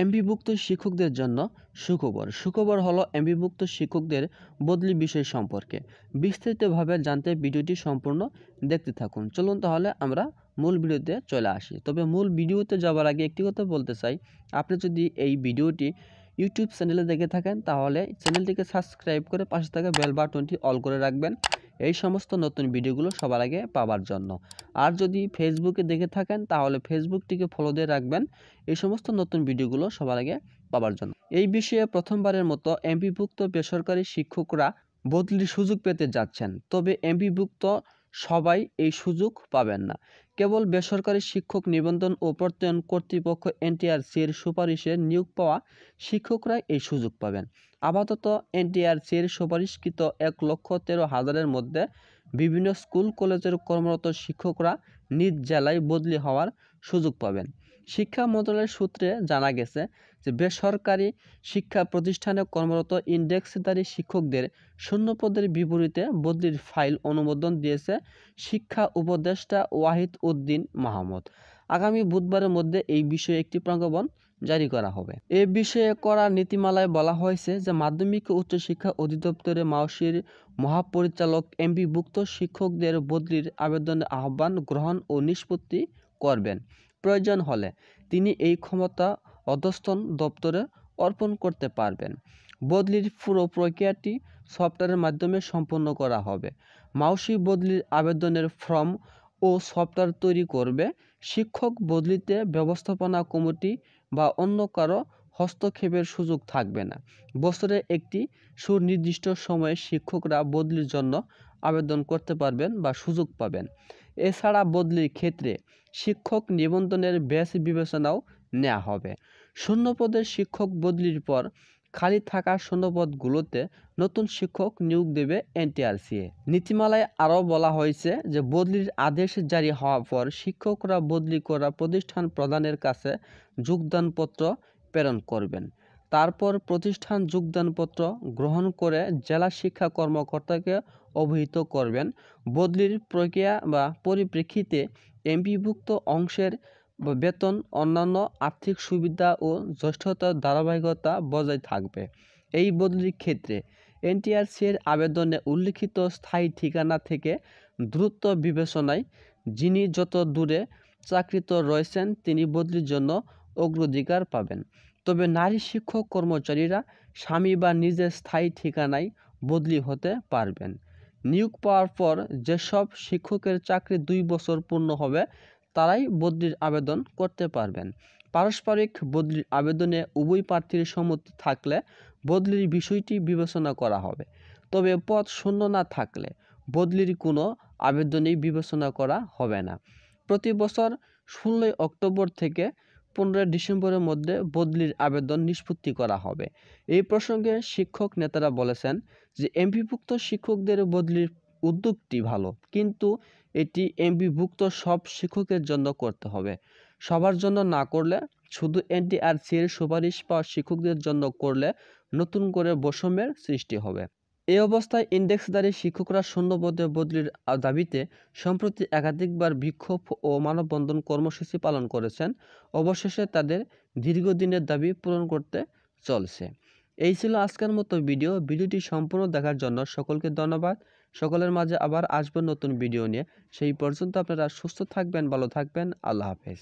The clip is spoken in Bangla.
এমপিভুক্ত শিক্ষকদের জন্য সুখবর হলো এমপিভুক্ত শিক্ষকদের বদলি বিষয় সম্পর্কে বিস্তারিতভাবে জানতে ভিডিওটি সম্পূর্ণ দেখতে থাকুন। চলুন তাহলে আমরা মূল ভিডিওতে চলে আসি। তবে মূল ভিডিওতে যাওয়ার আগে একটি কথা বলতে চাই, আপনি যদি এই ভিডিওটি ইউটিউব চ্যানেলে দেখে থাকেন তাহলে চ্যানেলটিকে সাবস্ক্রাইব করে পাশে থাকা বেল বাটনটি অল করে রাখবেন এই সমস্ত নতুন ভিডিওগুলো সবার আগে পাওয়ার জন্য। আর যদি ফেসবুকে দেখে থাকেন তাহলে ফেসবুকটিকে ফলো দিয়ে রাখবেন এই সমস্ত নতুন ভিডিওগুলো সবার আগে পাওয়ার জন্য। এই বিষয়ে প্রথমবারের মতো এমপিভুক্ত বেসরকারি শিক্ষকরা বদলির সুযোগ পেতে যাচ্ছেন। তবে এমপিভুক্ত সবাই এই সুযোগ পাবেন না। কেবল বেসরকারি শিক্ষক নিবন্ধন ও প্রত্যয়ন কর্তৃপক্ষ এনটিআরসি এর সুপারিশে নিয়োগ পাওয়া শিক্ষকরা এই সুযোগ পাবেন। আপাতত এনটিআরসি এর সুপারিশকৃত 1,13,000-এর মধ্যে বিভিন্ন স্কুল কলেজের কর্মরত শিক্ষকরা নিজ জেলায় বদলি হওয়ার সুযোগ পাবেন। শিক্ষা মন্ত্রণালয়ের সূত্রে জানা গেছে যে বেসরকারি শিক্ষা প্রতিষ্ঠানে কর্মরত ইন্ডেক্সধারী শিক্ষকদের শূন্যপদের বিপরীতে বদলির ফাইল অনুমোদন দিয়েছে শিক্ষা উপদেষ্টা ওয়াহিদ উদ্দিন মাহমুদ। আগামী বুধবারের মধ্যে এই বিষয়ে একটি প্রজ্ঞাপন জারি করা হবে। এ বিষয়ে করা নীতিমালায় বলা হয়েছে যে মাধ্যমিক ও উচ্চশিক্ষা অধিদপ্তরের মাওসির মহাপরিচালক এমপিভুক্ত শিক্ষকদের বদলির আবেদনের আহ্বান গ্রহণ ও নিষ্পত্তি করবেন। প্রয়োজন হলে তিনি এই ক্ষমতা অধস্তন দপ্তরে অর্পণ করতে পারবেন। বদলির পুরো প্রক্রিয়াটি সফটওয়্যারের মাধ্যমে সম্পন্ন করা হবে। মাওসি বদলির আবেদনের ফর্ম ও সফটওয়্যার তৈরি করবে। শিক্ষক বদলিতে ব্যবস্থাপনা কমিটি বা অন্য কারো হস্তক্ষেপের সুযোগ থাকবে না। বছরে একটি সুনির্দিষ্ট সময়ে শিক্ষকরা বদলির জন্য আবেদন করতে পারবেন বা সুযোগ পাবেন। এছাড়া বদলির ক্ষেত্রে শিক্ষক নিবন্ধনের ব্যাচ বিবেচনাও নেওয়া হবে। শূন্যপদের শিক্ষক বদলির পর খালি থাকা শূন্যপদগুলোতে নতুন শিক্ষক নিয়োগ দেবে এনটিআরসি। নীতিমালায় আরও বলা হয়েছে যে বদলির আদেশ জারি হওয়ার পর শিক্ষকরা বদলি করা প্রতিষ্ঠান প্রধানের কাছে যোগদানপত্র প্রেরণ করবেন। তারপর প্রতিষ্ঠান যোগদানপত্র গ্রহণ করে জেলা শিক্ষা কর্মকর্তাকে অবহিত করবেন। বদলির প্রক্রিয়া বা পরিপ্রেক্ষিতে এমপিভুক্ত অংশের বেতন, অন্যান্য আর্থিক সুবিধা ও জ্যেষ্ঠতার ধারাবাহিকতা বজায় থাকবে। এই বদলির ক্ষেত্রে এনটিআরসি এর আবেদনে উল্লিখিত স্থায়ী ঠিকানা থেকে দ্রুত বিবেচনায় যিনি যত দূরে চাকরিত রয়েছেন তিনি বদলির জন্য অগ্রাধিকার পাবেন। তবে নারী শিক্ষক কর্মচারীরা স্বামী বা নিজের স্থায়ী ঠিকানায় বদলি হতে পারবেন। নিয়োগ পাওয়ার পর যেসব শিক্ষকের চাকরি 2 বছর পূর্ণ হবে তারাই বদলির আবেদন করতে পারবেন। পারস্পরিক বদলির আবেদনে উভয় প্রার্থীর সম্মতি থাকলে বদলির বিষয়টি বিবেচনা করা হবে। তবে পদ শূন্য না থাকলে বদলির কোনো আবেদনই বিবেচনা করা হবে না। প্রতি বছর 16 অক্টোবর থেকে 15 ডিসেম্বরের মধ্যে বদলির আবেদন নিষ্পত্তি করা হবে। এই প্রসঙ্গে শিক্ষক নেতারা বলেছেন যে এমপিভুক্ত শিক্ষকদের বদলির উদ্যোগটি ভালো, কিন্তু এটি এমপিভুক্ত সব শিক্ষকের জন্য করতে হবে। সবার জন্য না করলে, শুধু এনটিআরসি এর সুপারিশ পাওয়া শিক্ষকদের জন্য করলে নতুন করে বৈষম্যের সৃষ্টি হবে। এই অবস্থায় ইন্ডেক্সধারী শিক্ষকরা শূন্যপদে বদলির দাবিতে সম্প্রতি একাধিকবার বিক্ষোভ ও মানববন্ধন কর্মসূচি পালন করেছেন। অবশেষে তাদের দীর্ঘদিনের দাবি পূরণ করতে চলছে। এই ছিল আজকের মতো ভিডিও। ভিডিওটি সম্পূর্ণ দেখার জন্য সকলকে ধন্যবাদ। সকলের মাঝে আবার আসবেন নতুন ভিডিও নিয়ে। সেই পর্যন্ত আপনারা সুস্থ থাকবেন, ভালো থাকবেন। আল্লাহ হাফেজ।